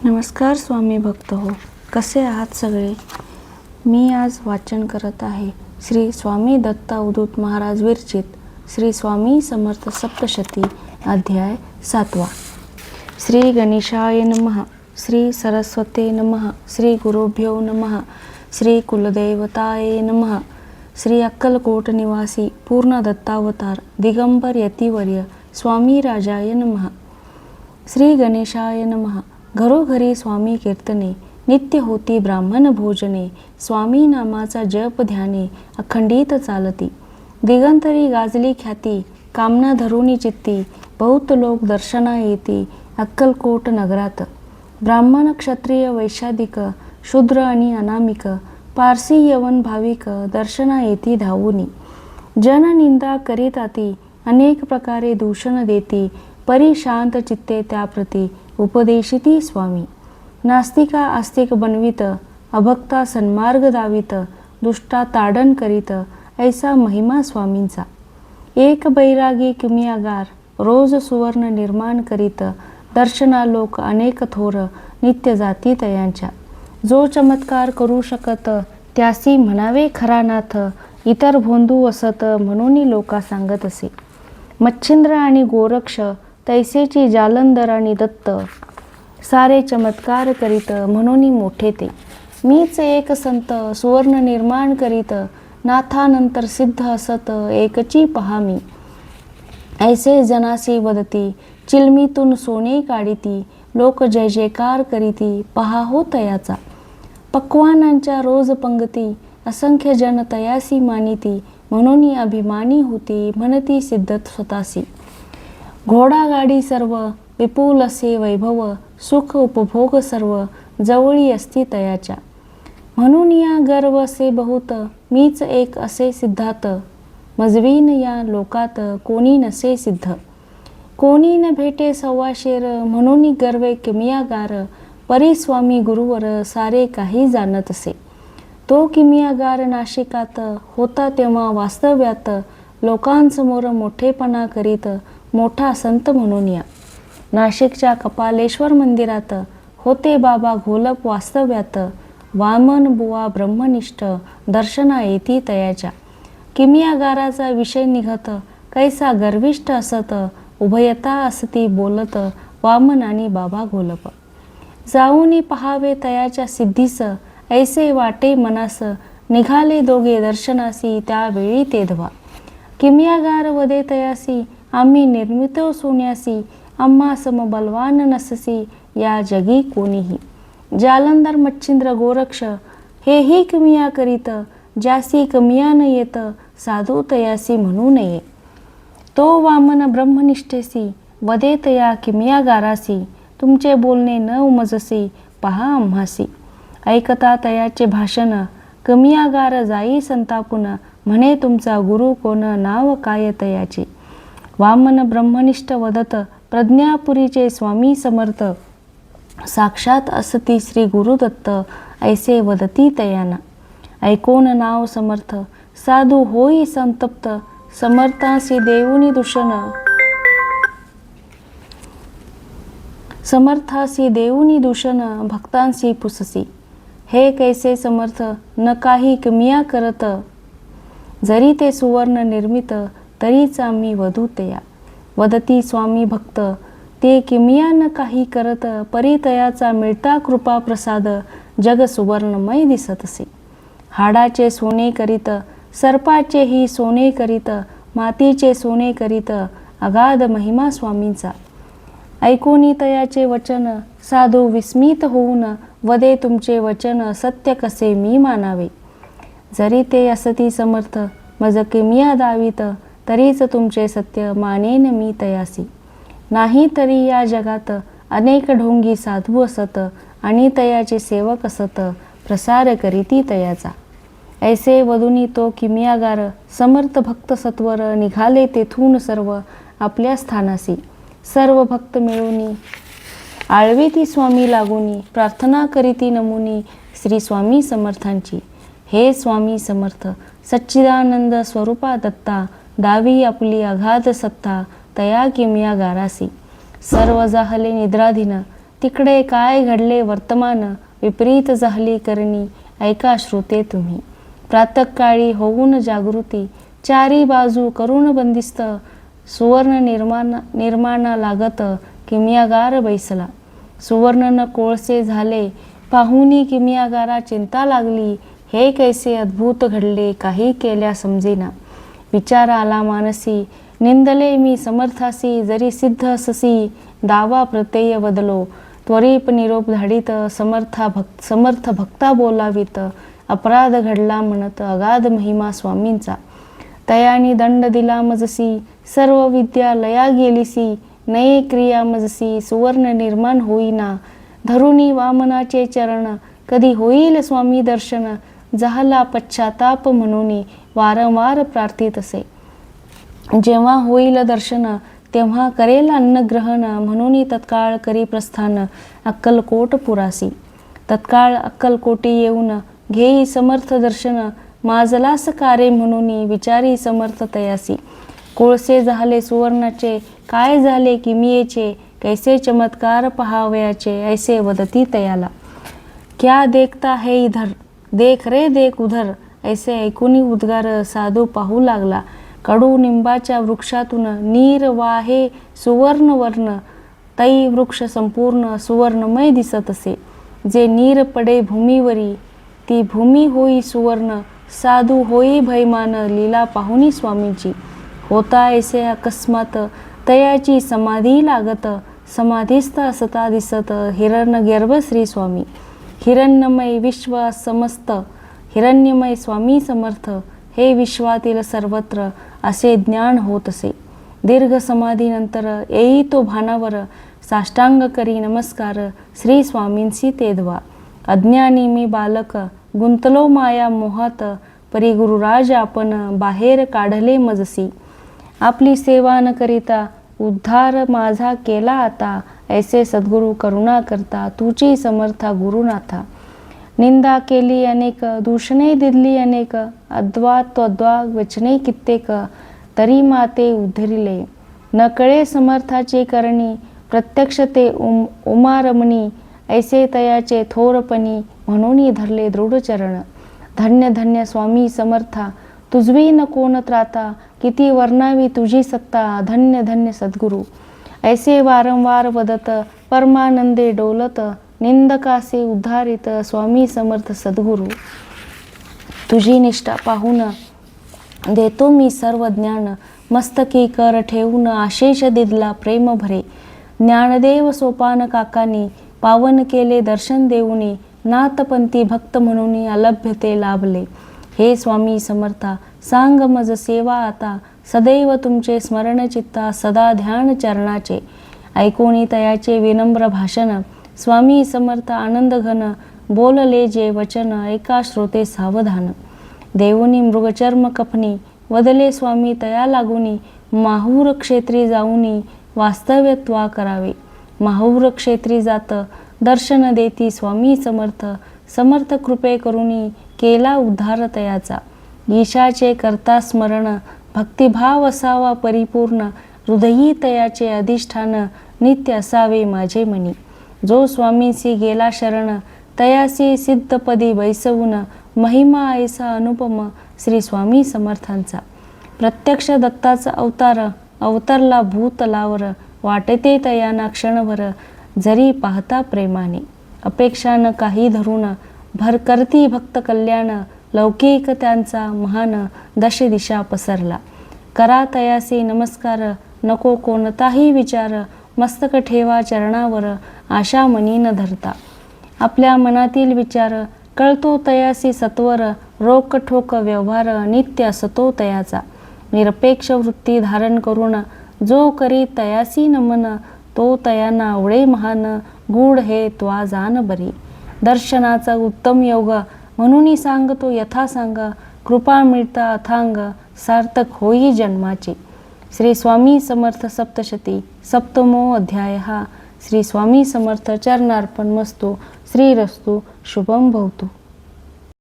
नमस्कार स्वामी भक्त हो, कसे आहात सगळे. मी आज वाचन करत आहे श्री स्वामी दत्त अवधूत महाराज विरचित श्री स्वामी समर्थ सप्तशती अध्याय 7. श्री गणेशाय नमः. श्री सरस्वते नमः. श्री गुरुभ्यो नमः. श्री कुलदेवताये नमः. श्री अक्कलकोट निवासी पूर्ण दत्तावतार दिगंबर यतिवर्य स्वामी राजाय नमः. श्री गणेशाय नमः. घरोघरी स्वामी कीर्तने, नित्य होती ब्राह्मण भोजने, स्वामी नामाचा जप ध्याने अखंडित चालती. दिगंतरी गाजली ख्याती, कामना धरुनी चित्ती, बहुत लोक दर्शना येती अक्कलकोट नगरात. ब्राह्मण क्षत्रिय वैशादिक, शूद्र आणि अनामिक, पारसी यवन भाविक दर्शना येती धावूनी. जन निंदा करीताती, अनेक प्रकारे दूषण देती, परी शांत चित्ते त्याप्रती उपदेशिती स्वामी. नास्तिका आस्तिक बनवित, अभक्ता सन्मार्ग दावित, दुष्टा ताडन करीत, ऐसा महिमा स्वामींचा. एक बैरागी किमियागार, रोज सुवर्ण निर्माण करीत, दर्शना लोक अनेक थोर, नित्य जाती तयांच्या. जो चमत्कार करू शकत, त्यासी म्हणावे खरा नाथ, इतर भोंदू असत म्हणून लोका सांगत असे. मच्छिंद्र आणि गोरक्ष, तैसेची जालंधर आणि दत्त, सारे चमत्कार करीत म्हणून मोठे ते. मीच एक संत, सुवर्ण निर्माण करीत, नाथानंतर सिद्ध असत एकची पहा मी. ऐसे जनासी वदती, चिलमीतून सोने काढिती, लोक जय जयकार करीती, पहा हो तयाचा. पक्वानांच्या रोज पंगती, असंख्य जन तयासी मानिती, म्हणून अभिमानी होती, म्हणती सिद्ध स्वतासी. घोडागाडी सर्व, विपुल असे वैभव, सुख उपभोग सर्व, जवळी असती तयाच्या. म्हणून या गर्व असे बहुत, मीच एक असे सिद्धात, मजवीन या लोकात कोणी नसे सिद्ध. कोणी न भेटे सव्वाशेर, म्हणून गर्वे किमियागार, परी स्वामी गुरुवर सारे काही जाणत असे. तो किमियागार नाशिकात होता तेव्हा वास्तव्यात, लोकांसमोर मोठेपणा करीत, मोठा संत म्हणून या. नाशिकच्या कपालेश्वर मंदिरात होते बाबा घोलप वास्तव्यात, वामन बुवा ब्रह्मनिष्ठ दर्शना येती तयाच्या. किमियागाराचा विषय निघत, कैसा गर्विष्ठ असत, उभयता असती बोलत, वामन आणि बाबा घोलप. जाऊनी पहावे तयाच्या सिद्धीस, ऐसे वाटे मनास, निघाले दोघे दर्शनासी त्यावेळी ते धवा. किमियागार वदे तयासी, आम्ही निर्मितो सोन्यासी, आम्हा समबलवान नससी या जगी कोणीही. जालंधर मच्छिंद्र गोरक्ष, हेही किमिया करीत, ज्यासी कमिया न येत, साधू तयासी म्हणू नये. तो वामन ब्रह्मनिष्ठेसी, वदे तया किमियागारासी, तुमचे बोलणे न उमजसी, पहा आम्हासी. ऐकता तयाचे भाषण, कमियागार जाई संतापून, म्हणे तुमचा गुरु कोण, नाव काय तयाचे. वामन ब्रह्मनिष्ठ वदत, प्रज्ञापुरीचे स्वामी समर्थ, साक्षात असती श्री गुरुदत्त, ऐसे वदती तयाना. ऐकोन नाव समर्थ, साधू होई संतप्त, समर्थांसी देऊनी दूषण, समर्थासी देऊनी दूषण, भक्तांसी पुससी. हे कैसे समर्थ, न काही कमिया करत, जरी ते सुवर्ण निर्मित, तरीच आम्ही वधू तया. वदती स्वामी भक्त, ते किमिया न काही करत, परितयाचा मिळता कृपा प्रसाद, जग सुवर्णमय दिसत असे. हाडाचे सोने करीत, सर्पाचेही सोने करीत, मातीचे सोने करीत, अगाध महिमा स्वामींचा. ऐकोनी तयाचे वचन, साधू विस्मित होऊन, वदे तुमचे वचन सत्य कसे मी मानावे. जरी ते असती समर्थ, मज किमिया दावित, तरीच तुमचे सत्य मानेन मी तयासी. नाही तरी या जगात अनेक ढोंगी साधू असत, आणि तयाचे सेवक असत, प्रसार करीती तयाचा. ऐसे वदुनी तो किमियागार, समर्थ भक्त सत्वर, निघाले तेथून सर्व आपल्या स्थानासी. सर्व भक्त मिळूनी आळवीती स्वामी लागूनी, प्रार्थना करीती नमुनी श्री स्वामी समर्थांची. हे स्वामी समर्थ, सच्चिदानंद स्वरूपा दत्ता, दावी आपली अगाध सत्ता, तया किमियागारासी. सर्व जाहले निद्राधीन, तिकडे काय घडले वर्तमान, विपरीत झाली करणी, ऐका श्रोते तुम्ही. प्रातःकाळी होऊन जागृती, चारी बाजू करून बंदिस्त, सुवर्ण निर्माणा लागत, किमियागार बैसला. सुवर्ण न कोळसे झाले, पाहुनी किमियागारा चिंता लागली. हे कैसे अद्भुत घडले, काही केल्या समजेना. विचार आला मानसी, निंदले मी समर्थासी, जरी सिद्ध अससी, दावा प्रत्यय बदलो. त्वरित निरोप धाडित, समर्थ भक्ता बोलावित, अपराध घडला म्हणत, अगाध महिमा स्वामींचा. तयानी दंड दिला मजसी, सर्व विद्या लया गेलीसी, नये क्रिया मजसी, सुवर्ण निर्माण होईना. धरुणी वामनाचे चरण, कधी होईल स्वामी दर्शन, झाला पश्चाताप म्हणून वारंवार प्रार्थित असे. जेव्हा होईल दर्शन, तेव्हा करेल अन्नग्रहण, म्हणून तत्काळ करी प्रस्थान, अक्कलकोट पुरासी. तत्काळ अक्कलकोटी येऊन, घेई समर्थ दर्शन, माजलास कारे म्हणून, विचारी समर्थ तयासी. कोळसे झाले सुवर्णाचे, काय झाले किमियेचे, कैसे चमत्कार पहावयाचे, ऐसे वदती तयाला. क्या देखता है इधर, देख रे देख उधर, ऐसे ऐकूनी उद्गार साधू पाहू लागला. कडू निंबाच्या वृक्षातून नीर वाहे सुवर्ण वर्ण, तै वृक्ष संपूर्ण सुवर्णमय दिसत असे. जे नीर पडे भूमीवरी, ती भूमी होई सुवर्ण, साधू होई भयमान, लीला पाहुनी स्वामींची. होता ऐसे अकस्मात, तयाची समाधी लागत, समाधीस्थ असता दिसत, हिरण्यगर्भ श्री स्वामी. हिरण्यमय विश्व समस्त, हिरण्यमय स्वामी समर्थ, हे विश्वातील सर्वत्र, असे ज्ञान होत असे. दीर्घ समाधीनंतर येई तो भानावर, साष्टांग करी नमस्कार, श्री स्वामींसी तेधवा. अज्ञानी मी बालक, गुंतलो माया मोहात, परी गुरुराज आपण, बाहेर काढले मजसी. आपली सेवा न करिता, उद्धार माझा केला आता, ऐसे सद्गुरु करुणा करता, तुची समर्था गुरुनाथा. निंदा केली अनेक, दूषणे दिली अनेक, अद्वा त्वद्वा वचने कित्येक, तरी माते उद्धरिले. न कळे समर्थाचे करणी, प्रत्यक्ष ते उमारमणी, ऐसे तयाचे थोरपणी, म्हणून धरले दृढ चरण. धन्य धन्य स्वामी समर्था, तुझवी न कोण त्राता, किती वर्णावी तुझी सत्ता, धन्य धन्य सद्गुरु. ऐसे वारंवार वदत, परमानंदे डोलत, निंदकासे उद्धारित, स्वामी समर्थ सद्गुरु. तुझी निष्ठा पाहून देतो मी सर्व ज्ञान, मस्तकी कर ठेवून, आशेष दिदला प्रेम भरे. ज्ञानदेव सोपान काकानी, पावन केले दर्शन देऊनी, नाथपंथी भक्त म्हणून अलभ्य ते लाभले. हे स्वामी समर्था, सांग मज सेवा आता, सदैव तुमचे स्मरण चित्ता, सदा ध्यान चरणाचे. ऐकोनी तयाचे विनम्र भाषण, स्वामी समर्थ आनंद घन, बोलले जे वचन, ऐका श्रोते सावधान. देऊनी मृगचर्म कफनी, वदले स्वामी तया लागुनी, माहूर क्षेत्री जाऊनी, वास्तव्यत्वा करावे. माहूर क्षेत्री जात, दर्शन देती स्वामी समर्थ, समर्थ कृपे करुनी, केला उद्धार तयाचा. ईशाचे करता स्मरण, भक्तिभाव असावा परिपूर्ण, हृदयी तयाचे अधिष्ठान, नित्य असावे माझे मनी. जो स्वामींसी गेला शरण, तयासी सिद्धपदी बैसवून, महिमा ऐसा अनुपम, श्री स्वामी समर्थांचा. प्रत्यक्ष दत्ताचा अवतरला भूतलावर, वाटते तयाना क्षणभर, जरी पाहता प्रेमाने. अपेक्षा न काही धरून, भर करती भक्त कल्याण, लौकिक त्यांचा महान, दश दिशा पसरला. करा तयासी नमस्कार, नको कोणताही विचार, मस्तक ठेवा चरणावर, आशा मनी न धरता. आपल्या मनातील विचार, कळतो तयासी सत्वर, रोक ठोक व्यवहार, नित्य असतो तयाचा. निरपेक्ष वृत्ती धारण करून, जो करी तयासी नमन, तो तयाना आवडे महान, गूढ हे त्वा जान बरी. दर्शनाचा उत्तम योग, म्हणून सांगतो यथा सांग, कृपा मिळता अथांग, सार्थक होई जन्माचे. श्री स्वामी समर्थ सप्तशती सप्तमो अध्याय. श्री स्वामी समर्थ चरणार्पण मस्तु. श्रीरस्तु शुभम भवतु.